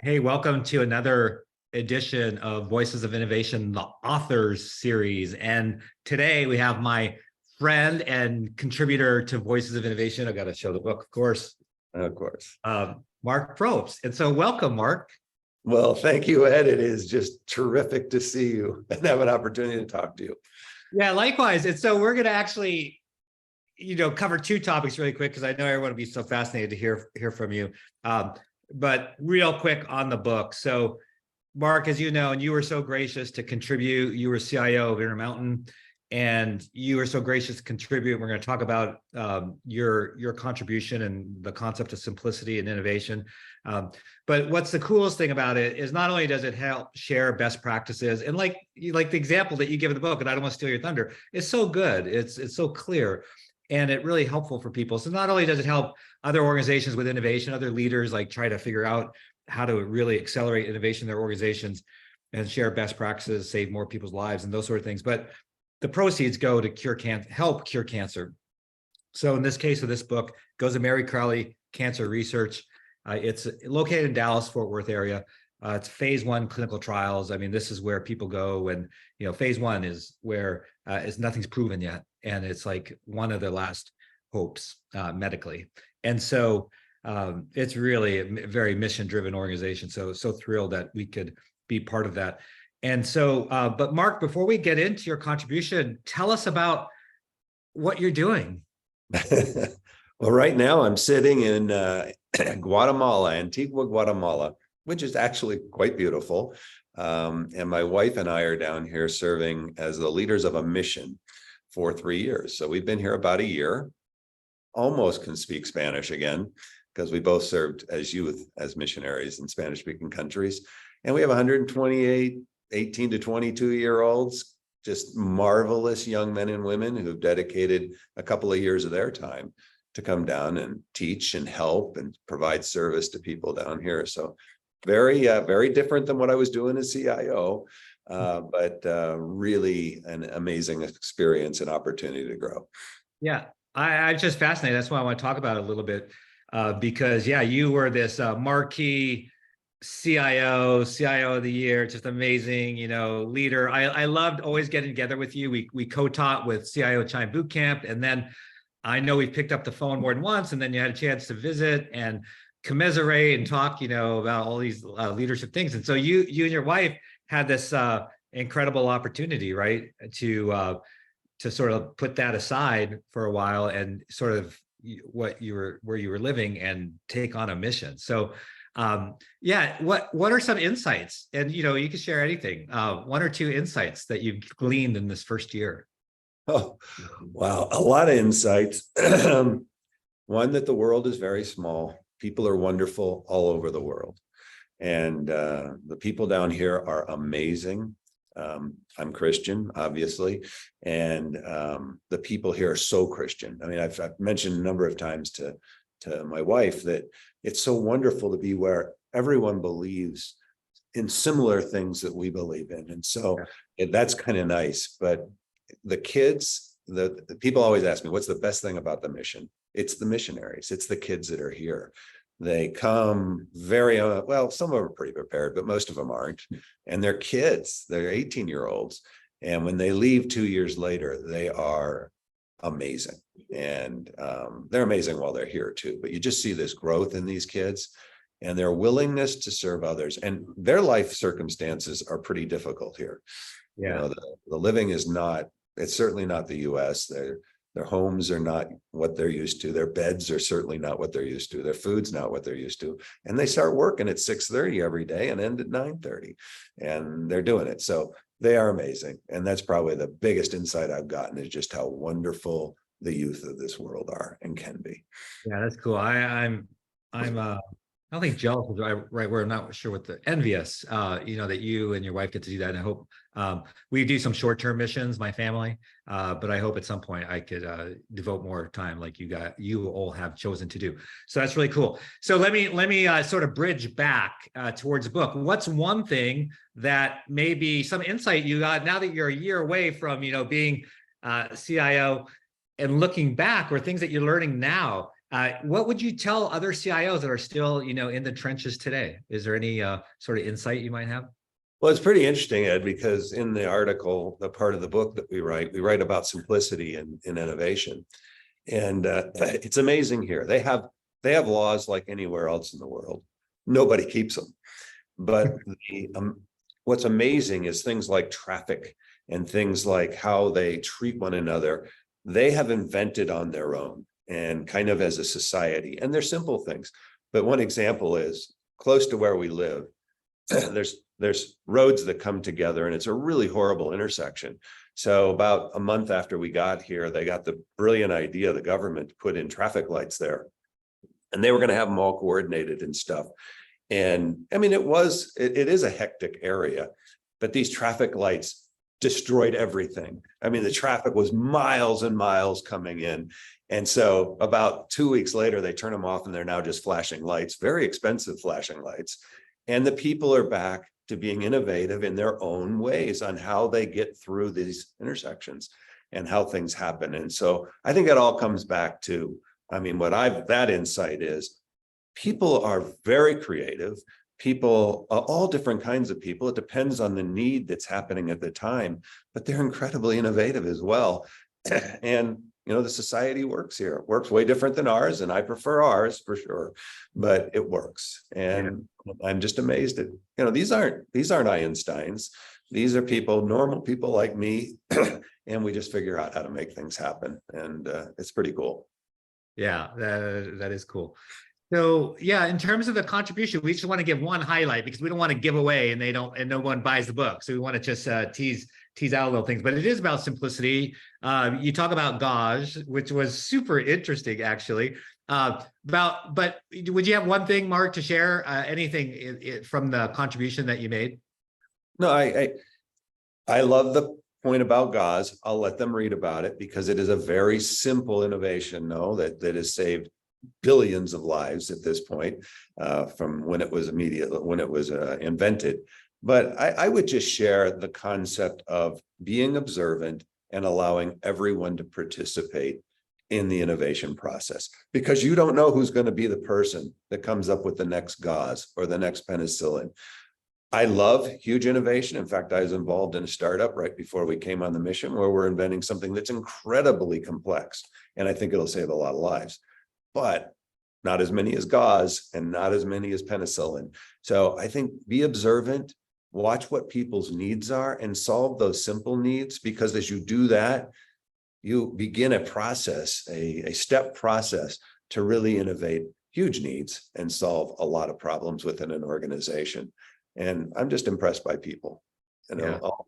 Hey, welcome to another edition of Voices of Innovation, the Authors Series. And today we have my friend and contributor to Voices of Innovation. I got to show the book, of course. Of course. Marc Probst. And so welcome, Marc. Well, thank you, Ed. It is just terrific to see you and have an opportunity to talk to you. Yeah, likewise. And so we're going to actually, cover two topics really quick because I know everyone will be so fascinated to hear from you. But real quick on the book. So, Marc, as you know, and you were so gracious to contribute, you were CIO of Intermountain, and you were so gracious to contribute. We're going to talk about your contribution and the concept of simplicity and innovation. But what's the coolest thing about it is not only does it help share best practices, and like the example that you give in the book, and I don't want to steal your thunder, it's so good, it's so clear, and it really helpful for people. So not only does it help other organizations with innovation, other leaders like try to figure out how to really accelerate innovation in their organizations and share best practices, save more people's lives and those sort of things. But the proceeds go to help cure cancer. So in this case of this book, goes to Mary Crowley Cancer Research. It's located in Dallas, Fort Worth area. It's phase 1 clinical trials. I mean, this is where people go when, phase 1 is where nothing's proven yet. And it's like one of the last hopes medically. And so it's really a very mission-driven organization. So thrilled that we could be part of that. And so, but Marc, before we get into your contribution, tell us about what you're doing. Well, right now I'm sitting in Guatemala, Antigua, Guatemala, which is actually quite beautiful. And my wife and I are down here serving as the leaders of a mission for 3 years. So we've been here about a year, almost can speak Spanish again, because we both served as youth, as missionaries in Spanish-speaking countries. And we have 128 18 to 22-year-olds, just marvelous young men and women who've dedicated a couple of years of their time to come down and teach and help and provide service to people down here. So very different than what I was doing as CIO, but really an amazing experience and opportunity to grow. Yeah, I'm just fascinated. That's why I want to talk about it a little bit, because you were this marquee CIO of the year, just amazing, leader. I loved always getting together with you. We co-taught with CIO Chime Bootcamp, and then I know we've picked up the phone more than once, and then you had a chance to visit and commiserate and talk, about all these leadership things. And so you and your wife had this incredible opportunity, right, to sort of put that aside for a while and sort of where you were living and take on a mission. So what are some insights? And you can share anything, 1 or 2 insights that you've gleaned in this first year. Oh, wow, a lot of insights. One, that the world is very small. People are wonderful all over the world, and the people down here are amazing. I'm Christian, obviously, and the people here are so Christian. I mean, I've mentioned a number of times to my wife that it's so wonderful to be where everyone believes in similar things that we believe in. And so that's kind of nice. But the kids, the people always ask me, what's the best thing about the mission? It's the missionaries. It's the kids that are here. They come very, well, some of them are pretty prepared, but most of them aren't. And they're kids, they're 18-year-olds. And when they leave 2 years later, they are amazing. And they're amazing while they're here too. But you just see this growth in these kids and their willingness to serve others. And their life circumstances are pretty difficult here. Yeah. The living is not, it's certainly not the US. Their homes are not what they're used to. Their beds are certainly not what they're used to. Their food's not what they're used to. And they start working at 6:30 every day and end at 9:30. And they're doing it. So they are amazing. And that's probably the biggest insight I've gotten, is just how wonderful the youth of this world are and can be. Yeah, that's cool. I'm I don't think jealous is the right word. I'm not sure what envious, that you and your wife get to do that. And I hope we do some short-term missions, my family, but I hope at some point I could devote more time like you all have chosen to do. So that's really cool. So let me sort of bridge back towards the book. What's one thing that maybe some insight you got now that you're a year away from, being CIO, and looking back, or things that you're learning now What would you tell other CIOs that are still, in the trenches today? Is there any sort of insight you might have? Well, it's pretty interesting, Ed, because in the article, the part of the book that we write about simplicity and innovation. And it's amazing here. They have laws like anywhere else in the world. Nobody keeps them. But what's amazing is things like traffic and things like how they treat one another. They have invented on their own and kind of as a society. And they're simple things. But one example is close to where we live. There's roads that come together and it's a really horrible intersection. So about a month after we got here, they got the brilliant idea, the government, to put in traffic lights there. And they were going to have them all coordinated and stuff. And I mean, it is a hectic area, but these traffic lights destroyed everything. I mean, the traffic was miles and miles coming in. And so about 2 weeks later, they turn them off and they're now just flashing lights, very expensive flashing lights. And the people are back to being innovative in their own ways on how they get through these intersections and how things happen. And so I think it all comes back to, I mean, that insight is people are very creative. People, all different kinds of people. It depends on the need that's happening at the time, but they're incredibly innovative as well. And the society works here. It works way different than ours, and I prefer ours for sure, but it works. And I'm just amazed at, these aren't Einsteins. These are people, normal people like me, and we just figure out how to make things happen. And it's pretty cool. Yeah, that is cool. So yeah, in terms of the contribution, we just want to give one highlight because we don't want to give away and no one buys the book. So we want to just tease out little things, but it is about simplicity. You talk about gauze, which was super interesting actually. But would you have one thing, Mark, to share? Anything from the contribution that you made? No, I love the point about gauze. I'll let them read about it because it is a very simple innovation, that has saved billions of lives at this point, from when it was invented. But I would just share the concept of being observant and allowing everyone to participate in the innovation process, because you don't know who's going to be the person that comes up with the next gauze or the next penicillin. I love huge innovation. In fact, I was involved in a startup right before we came on the mission where we're inventing something that's incredibly complex. And I think it'll save a lot of lives, but not as many as gauze and not as many as penicillin. So I think be observant, watch what people's needs are and solve those simple needs, because as you do that, you begin a process, a step process to really innovate huge needs and solve a lot of problems within an organization. And I'm just impressed by people,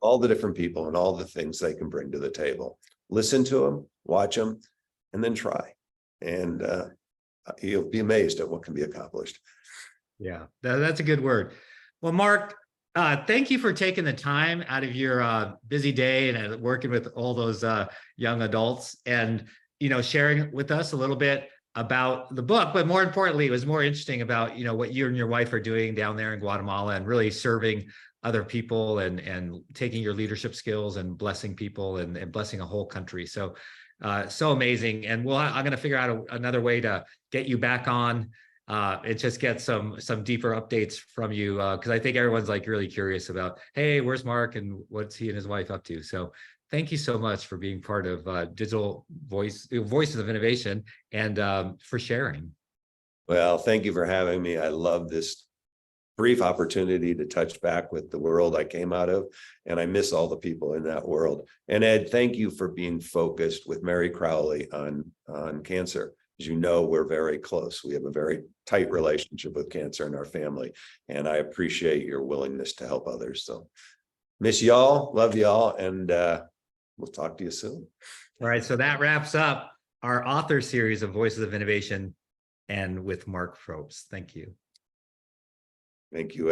all the different people and all the things they can bring to the table. Listen to them, watch them, and then try. And you'll be amazed at what can be accomplished. Yeah, that's a good word. Well, Mark, thank you for taking the time out of your busy day and working with all those young adults and, sharing with us a little bit about the book. But more importantly, it was more interesting about, what you and your wife are doing down there in Guatemala and really serving other people and taking your leadership skills and blessing people and blessing a whole country. So so amazing. And I'm going to figure out another way to get you back on and just get some deeper updates from you, because I think everyone's like really curious about, hey, where's Mark and what's he and his wife up to? So thank you so much for being part of Digital Voices of Innovation and for sharing. Well, thank you for having me. I love this brief opportunity to touch back with the world I came out of, and I miss all the people in that world. And Ed, thank you for being focused with Mary Crowley on cancer. As you know, we're very close. We have a very tight relationship with cancer in our family, and I appreciate your willingness to help others. So miss y'all, love y'all, and we'll talk to you soon. All right, so that wraps up our author series of Voices of Innovation and with Marc Probst. Thank you. Thank you, Ed.